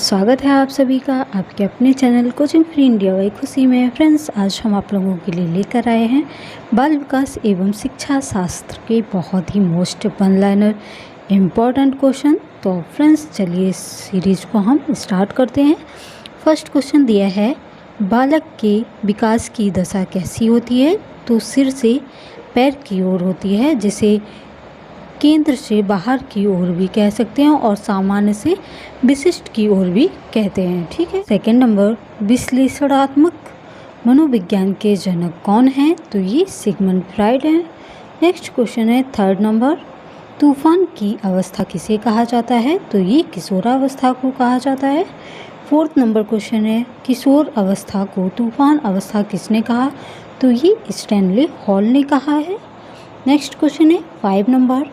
स्वागत है आप सभी का आपके अपने चैनल कोचिंग फ्री इंडिया वही खुशी में। फ्रेंड्स, आज हम आप लोगों के लिए लेकर आए हैं बाल विकास एवं शिक्षा शास्त्र के बहुत ही most one liner important question. तो फ्रेंड्स, चलिए इस सीरीज को हम स्टार्ट करते हैं। फर्स्ट क्वेश्चन दिया है, बालक के विकास की दशा कैसी होती है? तो सिर से पैर की ओर होती है, जिसे केंद्र से बाहर की ओर भी कह सकते हैं और सामान्य से विशिष्ट की ओर भी कहते हैं। ठीक है। सेकंड नंबर, विश्लेषणात्मक मनोविज्ञान के जनक कौन हैं? तो ये सिगमंड फ्राइड हैं। नेक्स्ट क्वेश्चन है थर्ड नंबर, तूफान की अवस्था किसे कहा जाता है? तो ये किशोरावस्था को कहा जाता है। फोर्थ नंबर क्वेश्चन है, किशोर अवस्था को तूफान अवस्था किसने कहा? तो ये स्टैनली हॉल ने कहा है। नेक्स्ट क्वेश्चन है 5 नंबर,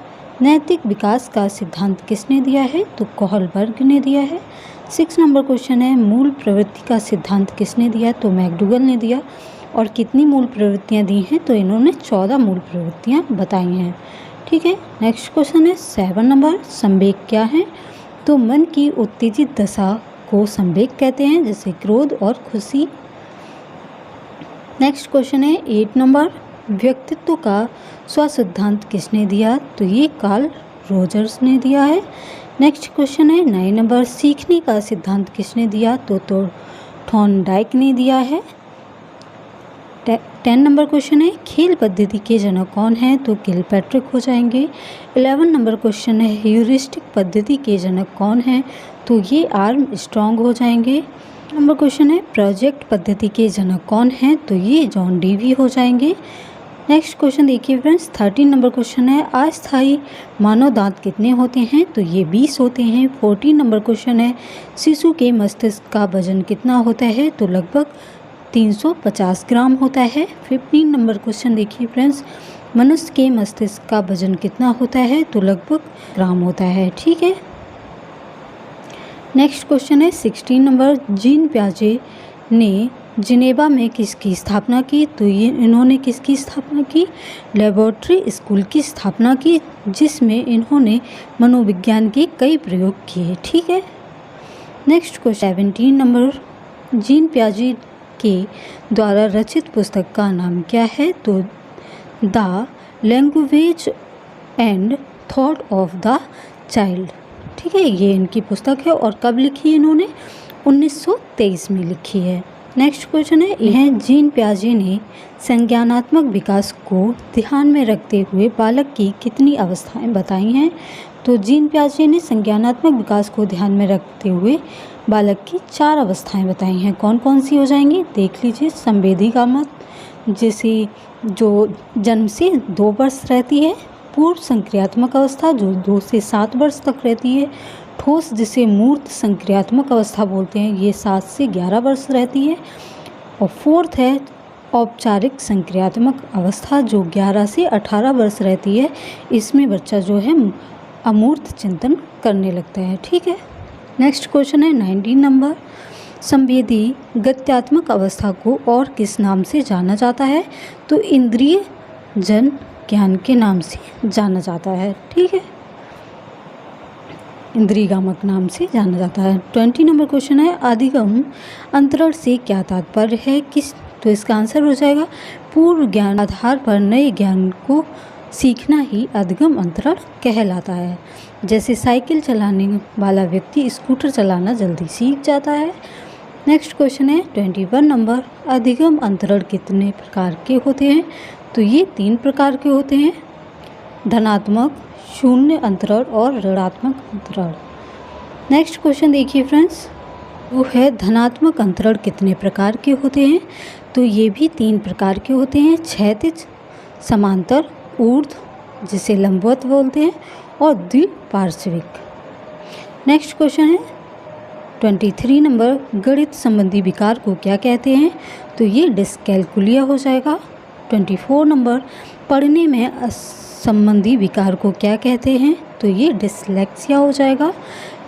नैतिक विकास का सिद्धांत किसने दिया है? तो कोहलबर्ग ने दिया है। 6 नंबर क्वेश्चन है, मूल प्रवृत्ति का सिद्धांत किसने दिया? तो मैकडूगल ने दिया। और कितनी मूल प्रवृत्तियां दी हैं? तो इन्होंने 14 मूल प्रवृत्तियां बताई हैं। ठीक है। नेक्स्ट क्वेश्चन है 7 नंबर, संवेग क्या है? तो मन की उत्तेजित दशा को संवेग कहते हैं, जैसे क्रोध और खुशी। नेक्स्ट क्वेश्चन है 8 नंबर, व्यक्तित्व का स्वसिद्धांत किसने दिया? तो ये कार्ल रोजर्स ने दिया है। नेक्स्ट क्वेश्चन है 9 नंबर, सीखने का सिद्धांत किसने दिया? तो थॉर्नडाइक ने दिया है। 10 नंबर क्वेश्चन है, खेल पद्धति के जनक कौन है? तो किलपैट्रिक हो जाएंगे। 11 नंबर क्वेश्चन है, ह्यूरिस्टिक पद्धति के जनक कौन है? तो ये आर्मस्ट्रॉन्ग हो जाएंगे। नंबर क्वेश्चन है, प्रोजेक्ट पद्धति के जनक कौन है? तो ये जॉन डीवी हो जाएंगे। नेक्स्ट क्वेश्चन देखिए फ्रेंड्स, 13 नंबर क्वेश्चन है, अस्थायी मानव दांत कितने होते हैं? तो ये 20 होते हैं। 14 नंबर क्वेश्चन है, शिशु के मस्तिष्क का वजन कितना होता है? तो लगभग 350 ग्राम होता है। 15 नंबर क्वेश्चन देखिए फ्रेंड्स, मनुष्य के मस्तिष्क का वजन कितना होता है? तो लगभग ग्राम होता है। ठीक है। नेक्स्ट क्वेश्चन है 16 नंबर, जीन पियाजे ने जिनेवा में किसकी स्थापना की? तो ये इन्होंने किसकी स्थापना की? लेबोरेटरी स्कूल की स्थापना की, जिसमें इन्होंने मनोविज्ञान के कई प्रयोग किए। ठीक है। नेक्स्ट क्वेश्चन 17 नंबर, जीन पियाजे के द्वारा रचित पुस्तक का नाम क्या है? तो the language and thought of the child. ठीक है, ये इनकी पुस्तक है। और कब लिखी है इन्होंने? 1923 में लिखी है। नेक्स्ट क्वेश्चन है, यह जीन पियाजे ने संज्ञानात्मक विकास को ध्यान में रखते हुए बालक की कितनी अवस्थाएं बताई हैं? तो जीन पियाजे ने संज्ञानात्मक विकास को ध्यान में रखते हुए बालक की 4 अवस्थाएं बताई हैं। कौन कौन सी हो जाएंगी देख लीजिए। संवेदीगामक, जैसे जो जन्म से 2 वर्ष रहती है। पूर्व संक्रियात्मक अवस्था, जो 2 से 7 वर्ष तक रहती है। ठोस, जिसे मूर्त संक्रियात्मक अवस्था बोलते हैं, ये 7 से 11 वर्ष रहती है। और फोर्थ है औपचारिक संक्रियात्मक अवस्था, जो 11 से 18 वर्ष रहती है। इसमें बच्चा जो है अमूर्त चिंतन करने लगता है। ठीक है। नेक्स्ट क्वेश्चन है 19 नंबर, संवेदी गत्यात्मक अवस्था को और किस नाम से जाना जाता है? तो इंद्रिय जन ज्ञान के नाम से जाना जाता है। ठीक है, इंद्रियगामक नाम से जाना जाता है। 20 नंबर क्वेश्चन है, अधिगम अंतरण से क्या तात्पर्य है? किस? तो इसका आंसर हो जाएगा, पूर्व ज्ञान आधार पर नए ज्ञान को सीखना ही अधिगम अंतरण कहलाता है। जैसे साइकिल चलाने वाला व्यक्ति स्कूटर चलाना जल्दी सीख जाता है। नेक्स्ट क्वेश्चन है 21 नंबर, अधिगम अंतरण कितने प्रकार के होते हैं? तो ये 3 प्रकार के होते हैं, धनात्मक, शून्य अंतरण और ऋणात्मक अंतरण। नेक्स्ट क्वेश्चन देखिए फ्रेंड्स, वो है धनात्मक अंतरण कितने प्रकार के होते हैं? तो ये भी 3 प्रकार के होते हैं, क्षैतिज, समांतर, ऊर्ध्व, जिसे लंबवत बोलते हैं, और द्विपार्श्विक। नेक्स्ट क्वेश्चन है 23 नंबर, गणित संबंधी विकार को क्या कहते हैं? तो ये डिस्कैल्कुलिया हो जाएगा। 24 नंबर, पढ़ने में संबंधी विकार को क्या कहते हैं? तो ये डिसलेक्सिया हो जाएगा।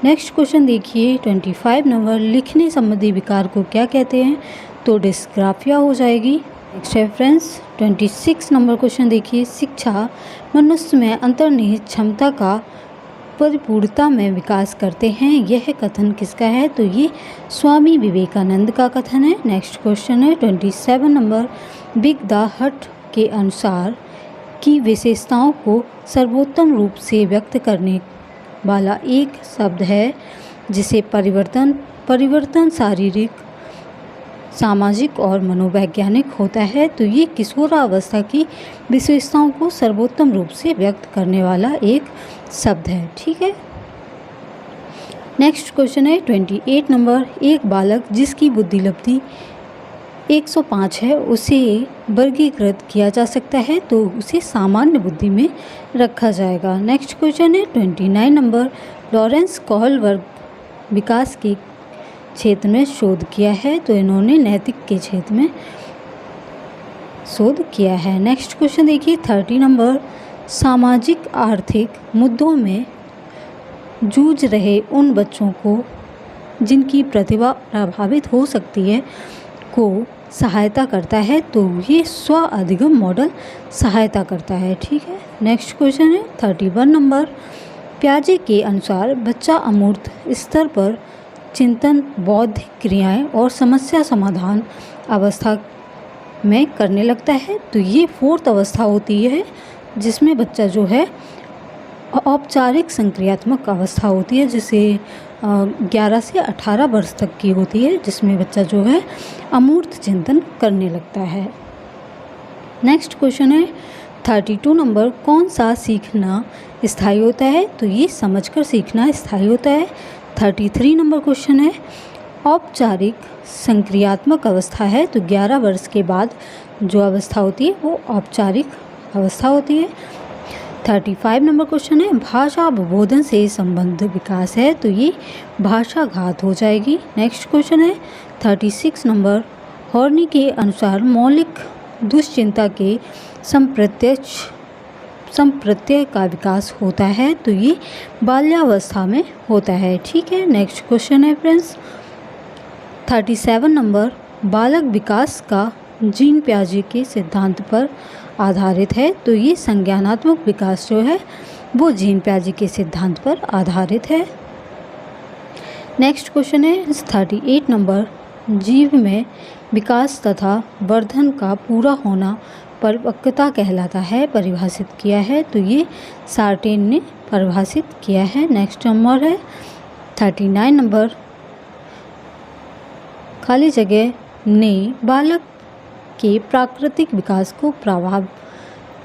नेक्स्ट क्वेश्चन देखिए 25 नंबर, लिखने संबंधी विकार को क्या कहते हैं? तो डिस्ग्राफिया हो जाएगी। नेक्स्ट है फ्रेंड्स 26 नंबर क्वेश्चन देखिए, शिक्षा मनुष्य में अंतर्निहित क्षमता का परिपूर्णता में विकास करते हैं। यह कथन किसका है? तो ये स्वामी विवेकानंद का कथन है। नेक्स्ट क्वेश्चन है 27 नंबर। बिग द हट के अनुसार की विशेषताओं को सर्वोत्तम रूप से व्यक्त करने वाला एक शब्द है जिसे परिवर्तन शारीरिक, सामाजिक और मनोवैज्ञानिक होता है। तो ये किशोरावस्था की विशेषताओं को सर्वोत्तम रूप से व्यक्त करने वाला एक शब्द है। ठीक है। नेक्स्ट क्वेश्चन है 28 नंबर। एक बालक जिसकी बुद्धि लब्धि 105 है उसे वर्गीकृत किया जा सकता है, तो उसे सामान्य बुद्धि में रखा जाएगा। नेक्स्ट क्वेश्चन है 29 नंबर। लॉरेंस कोहलबर्ग विकास के क्षेत्र में शोध किया है, तो इन्होंने नैतिक के क्षेत्र में शोध किया है। नेक्स्ट क्वेश्चन देखिए 30 नंबर। सामाजिक आर्थिक मुद्दों में जूझ रहे उन बच्चों को जिनकी प्रतिभा प्रभावित हो सकती है को सहायता करता है, तो ये स्व अधिगम मॉडल सहायता करता है। ठीक है। नेक्स्ट क्वेश्चन है 31 नंबर। पियाजे के अनुसार बच्चा अमूर्त स्तर पर चिंतन, बौद्धिक क्रियाएं और समस्या समाधान अवस्था में करने लगता है, तो ये 4th अवस्था होती है जिसमें बच्चा जो है औपचारिक संक्रियात्मक अवस्था होती है, जिसे 11 से 18 वर्ष तक की होती है, जिसमें बच्चा जो है अमूर्त चिंतन करने लगता है। नेक्स्ट क्वेश्चन है 32 नंबर। कौन सा सीखना स्थायी होता है? तो ये समझकर सीखना स्थायी होता है। 33 नंबर क्वेश्चन है। औपचारिक संक्रियात्मक अवस्था है, तो 11 वर्ष के बाद जो अवस्था होती है वो औपचारिक अवस्था होती है। 35 नंबर क्वेश्चन है। भाषा अवबोधन से संबंध विकास है, तो ये भाषाघात हो जाएगी। नेक्स्ट क्वेश्चन है 36 नंबर। हॉर्नी के अनुसार मौलिक दुश्चिंता के संप्रत्यय का विकास होता है, तो ये बाल्यावस्था में होता है। ठीक है। नेक्स्ट क्वेश्चन है फ्रेंड्स 37 नंबर। बालक विकास का जीन पियाजे के सिद्धांत पर आधारित है, तो ये संज्ञानात्मक विकास जो है वो जीन पियाजे के सिद्धांत पर आधारित है। नेक्स्ट क्वेश्चन है 38 नंबर। जीव में विकास तथा वर्धन का पूरा होना परिपक्वता कहलाता है, परिभाषित किया है, तो ये सार्टेन ने परिभाषित किया है। नेक्स्ट नंबर है 39 नंबर। खाली जगह ने बालक के प्राकृतिक विकास को प्रभाव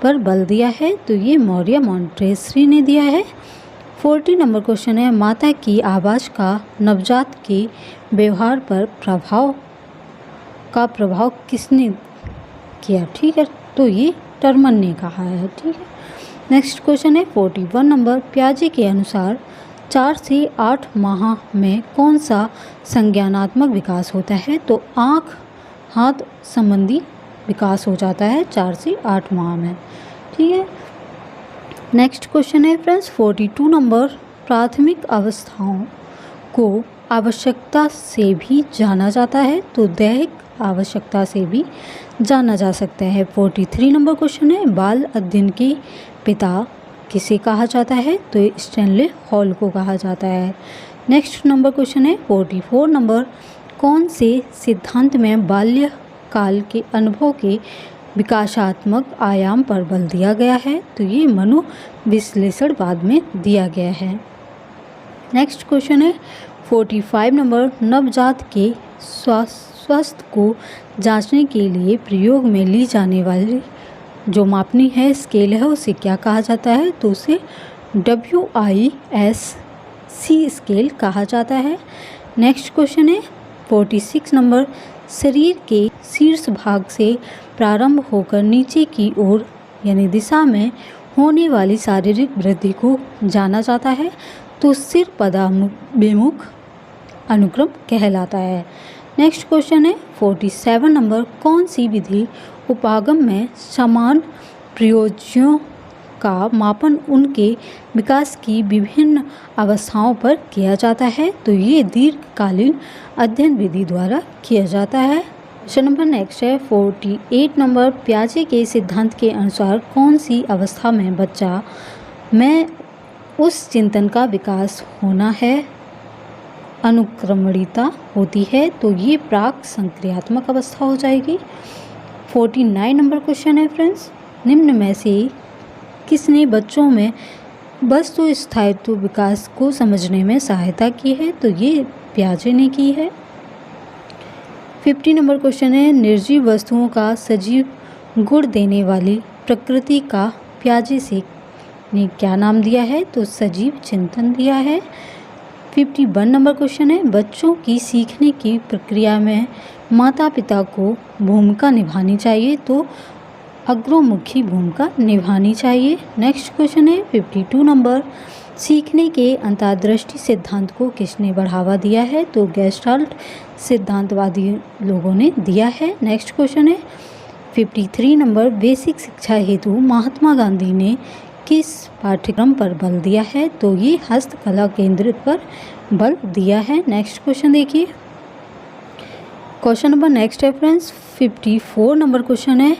पर बल दिया है, तो ये मौर्य मॉन्टेसरी ने दिया है। 40 नंबर क्वेश्चन है। माता की आवाज़ का नवजात के व्यवहार पर प्रभाव किसने किया? ठीक है, तो ये टर्मन ने कहा है। ठीक है। नेक्स्ट क्वेश्चन है 41 नंबर। पियाजे के अनुसार 4 से 8 माह में कौन सा संज्ञानात्मक विकास होता है? तो आँख हाथ संबंधी विकास हो जाता है 4 से 8 माह में। ठीक है। नेक्स्ट क्वेश्चन है फ्रेंड्स 42 नंबर। प्राथमिक अवस्थाओं को आवश्यकता से भी जाना जाता है, तो दैहिक आवश्यकता से भी जाना जा सकता है। 43 नंबर क्वेश्चन है। बाल अध्ययन के पिता किसे कहा जाता है? तो स्टैनले हॉल को कहा जाता है। नेक्स्ट नंबर क्वेश्चन है 44 नंबर। कौन से सिद्धांत में बाल्यकाल के अनुभव के विकासात्मक आयाम पर बल दिया गया है? तो ये मनोविश्लेषणवाद में दिया गया है। नेक्स्ट क्वेश्चन है 45 नंबर। नवजात के स्वास्थ्य को जांचने के लिए प्रयोग में ली जाने वाली जो मापनी है स्केल है उसे क्या कहा जाता है? तो उसे WISC स्केल कहा जाता है। नेक्स्ट क्वेश्चन है 46 नंबर। शरीर के शीर्ष भाग से प्रारंभ होकर नीचे की ओर यानी दिशा में होने वाली शारीरिक वृद्धि को जाना जाता है, तो सिर पदाभिमुख अनुक्रम कहलाता है। नेक्स्ट क्वेश्चन है 47 नंबर। कौन सी विधि उपागम में समान प्रयोज्यों का मापन उनके विकास की विभिन्न अवस्थाओं पर किया जाता है? तो ये दीर्घकालीन अध्ययन विधि द्वारा किया जाता है। क्वेश्चन नंबर नेक्स्ट है 48 नंबर। पियाजे के सिद्धांत के अनुसार कौन सी अवस्था में बच्चा मैं उस चिंतन का विकास होना है, अनुक्रमणीयता होती है, तो ये प्राक संक्रियात्मक अवस्था हो जाएगी। 49 नंबर क्वेश्चन है फ्रेंड्स, निम्न में से किसने बच्चों में वस्तु स्थायित्व विकास को समझने में सहायता की है? तो ये पियाजे ने की है। 50 नंबर क्वेश्चन है, निर्जीव वस्तुओं का सजीव गुण देने वाली प्रकृति का पियाजे से ने क्या नाम दिया है? तो सजीव चिंतन दिया है। 51 नंबर क्वेश्चन है, बच्चों की सीखने की प्रक्रिया में माता पिता को भूमिका निभानी चाहिए, तो अग्रमुखी भूमिका निभानी चाहिए। नेक्स्ट क्वेश्चन है 52 नंबर, सीखने के अंतर्दृष्टि सिद्धांत को किसने बढ़ावा दिया है? तो गेस्टाल्ट सिद्धांतवादी लोगों ने दिया है। नेक्स्ट क्वेश्चन है 53 नंबर, बेसिक शिक्षा हेतु महात्मा गांधी ने किस पाठ्यक्रम पर बल दिया है? तो ये हस्तकला केंद्रित पर बल दिया है। नेक्स्ट क्वेश्चन देखिए, क्वेश्चन नंबर नेक्स्ट है फ्रेंड्स 54 नंबर क्वेश्चन है,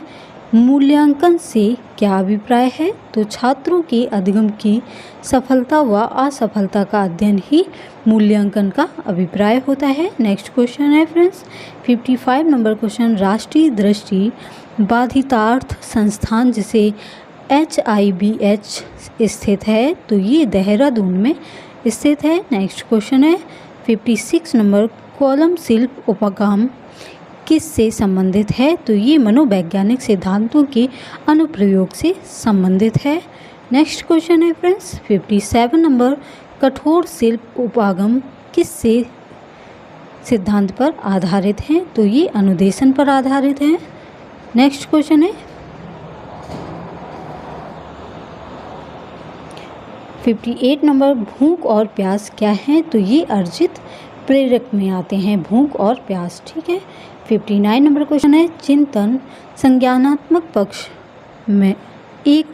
मूल्यांकन से क्या अभिप्राय है? तो छात्रों के अधिगम की सफलता व असफलता का अध्ययन ही मूल्यांकन का अभिप्राय होता है। नेक्स्ट क्वेश्चन है फ्रेंड्स 55 नंबर क्वेश्चन, राष्ट्रीय दृष्टि बाधितार्थ संस्थान जिसे HIBH स्थित है, तो ये देहरादून में स्थित है। नेक्स्ट क्वेश्चन है 56 नंबर, कॉलम शिल्प उपगम किससे संबंधित है? तो ये मनोवैज्ञानिक सिद्धांतों के अनुप्रयोग से संबंधित है। नेक्स्ट क्वेश्चन है फ्रेंड्स 57 नंबर, कठोर शिल्प उपागम किससे सिद्धांत पर आधारित हैं? तो ये अनुदेशन पर आधारित हैं। नेक्स्ट क्वेश्चन है 58 नंबर, भूख और प्यास क्या है? तो ये अर्जित प्रेरक में आते हैं, भूख और प्यास। ठीक है। 59 नंबर क्वेश्चन है, चिंतन संज्ञानात्मक पक्ष में एक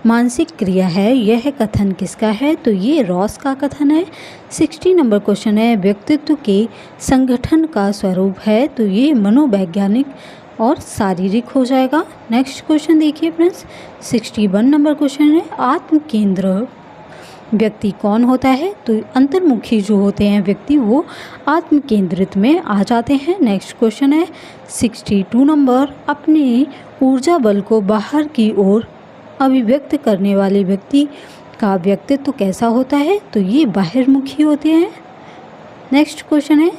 मानसिक क्रिया है, यह कथन किसका है? तो ये रॉस का कथन है। 60 नंबर क्वेश्चन है, व्यक्तित्व के संगठन का स्वरूप है, तो ये मनोवैज्ञानिक और शारीरिक हो जाएगा। नेक्स्ट क्वेश्चन देखिए फ्रेंड्स 61 नंबर क्वेश्चन है, आत्म केंद्र व्यक्ति कौन होता है? तो अंतर्मुखी जो होते हैं व्यक्ति वो आत्म केंद्रित में आ जाते हैं। नेक्स्ट क्वेश्चन है 62 नंबर, अपने ऊर्जा बल को बाहर की ओर अभिव्यक्त करने वाले व्यक्ति का व्यक्तित्व कैसा होता है? तो ये बाहिर्मुखी होते हैं। नेक्स्ट क्वेश्चन है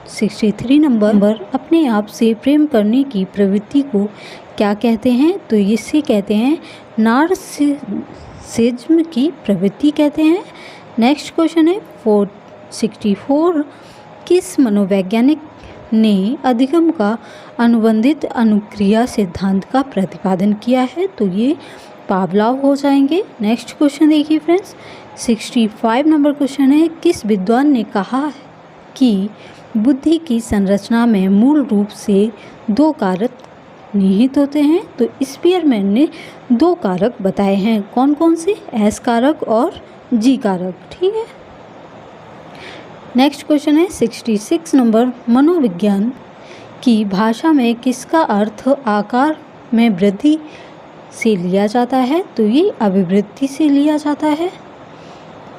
63 नंबर, अपने आप से प्रेम करने की प्रवृत्ति को क्या कहते हैं? तो इसे कहते हैं नार्सिसिज्म की प्रवृत्ति कहते हैं। नेक्स्ट क्वेश्चन है 64, किस मनोवैज्ञानिक ने अधिगम का अनुबंधित अनुक्रिया सिद्धांत का प्रतिपादन किया है? तो ये पावलोव हो जाएंगे। नेक्स्ट क्वेश्चन देखिए फ्रेंड्स 65 नंबर क्वेश्चन है, किस विद्वान ने कहा कि बुद्धि की संरचना में मूल रूप से 2 कारक निहित होते हैं? तो स्पीयरमैन ने 2 कारक बताए हैं, कौन कौन से? एस कारक और जी कारक। ठीक है। नेक्स्ट क्वेश्चन है 66 नंबर, मनोविज्ञान की भाषा में किसका अर्थ आकार में वृद्धि से लिया जाता है? तो ये अभिवृद्धि से लिया जाता है।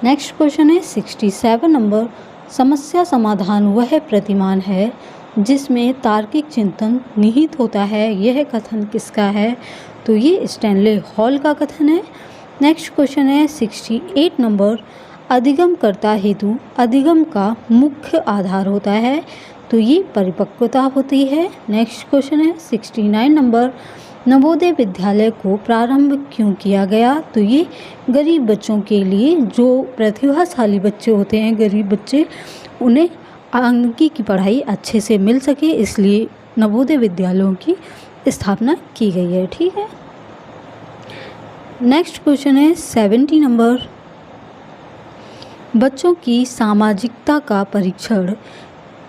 नेक्स्ट क्वेश्चन है 67 नंबर, समस्या समाधान वह प्रतिमान है जिसमें तार्किक चिंतन निहित होता है, यह कथन किसका है? तो ये स्टैनले हॉल का कथन है। नेक्स्ट क्वेश्चन है 68 नंबर, अधिगमकर्ता हेतु अधिगम का मुख्य आधार होता है, तो ये परिपक्वता होती है। नेक्स्ट क्वेश्चन है 69 नंबर, नवोदय विद्यालय को प्रारंभ क्यों किया गया? तो ये गरीब बच्चों के लिए, जो प्रतिभाशाली बच्चे होते हैं, गरीब बच्चे, उन्हें अंकी की पढ़ाई अच्छे से मिल सके, इसलिए नवोदय विद्यालयों की स्थापना की गई है। ठीक है। नेक्स्ट क्वेश्चन है 70 नंबर, बच्चों की सामाजिकता का परीक्षण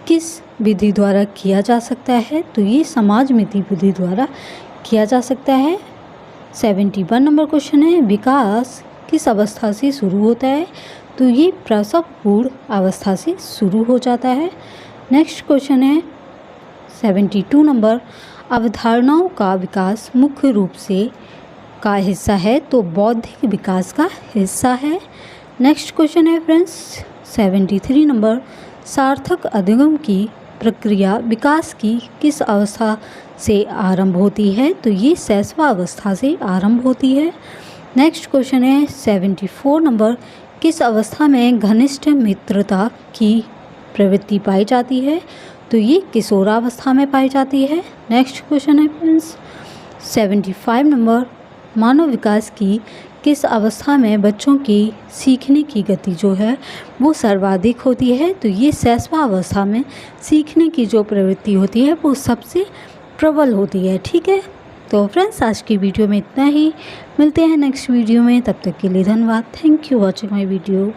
किस विधि द्वारा किया जा सकता है? तो ये समाज मिति विधि द्वारा किया जा सकता है। 71 नंबर क्वेश्चन है, विकास किस अवस्था से शुरू होता है? तो ये प्रसव पूर्व अवस्था से शुरू हो जाता है। नेक्स्ट क्वेश्चन है 72 नंबर, अवधारणाओं का विकास मुख्य रूप से का हिस्सा है? तो बौद्धिक विकास का हिस्सा है। नेक्स्ट क्वेश्चन है फ्रेंड्स 73 नंबर, सार्थक अधिगम की प्रक्रिया विकास की किस अवस्था से आरंभ होती है? तो ये शैशवावस्था से आरंभ होती है। नेक्स्ट क्वेश्चन है 74 नंबर, किस अवस्था में घनिष्ठ मित्रता की प्रवृत्ति पाई जाती है? तो ये किशोरावस्था में पाई जाती है। नेक्स्ट क्वेश्चन है फ्रेंड्स 75 नंबर, मानव विकास की किस अवस्था में बच्चों की सीखने की गति जो है वो सर्वाधिक होती है? तो ये शैशवावस्था में सीखने की जो प्रवृत्ति होती है वो सबसे प्रबल होती है। ठीक है, तो फ्रेंड्स आज की वीडियो में इतना ही, मिलते हैं नेक्स्ट वीडियो में, तब तक के लिए धन्यवाद। Thank you watching my video.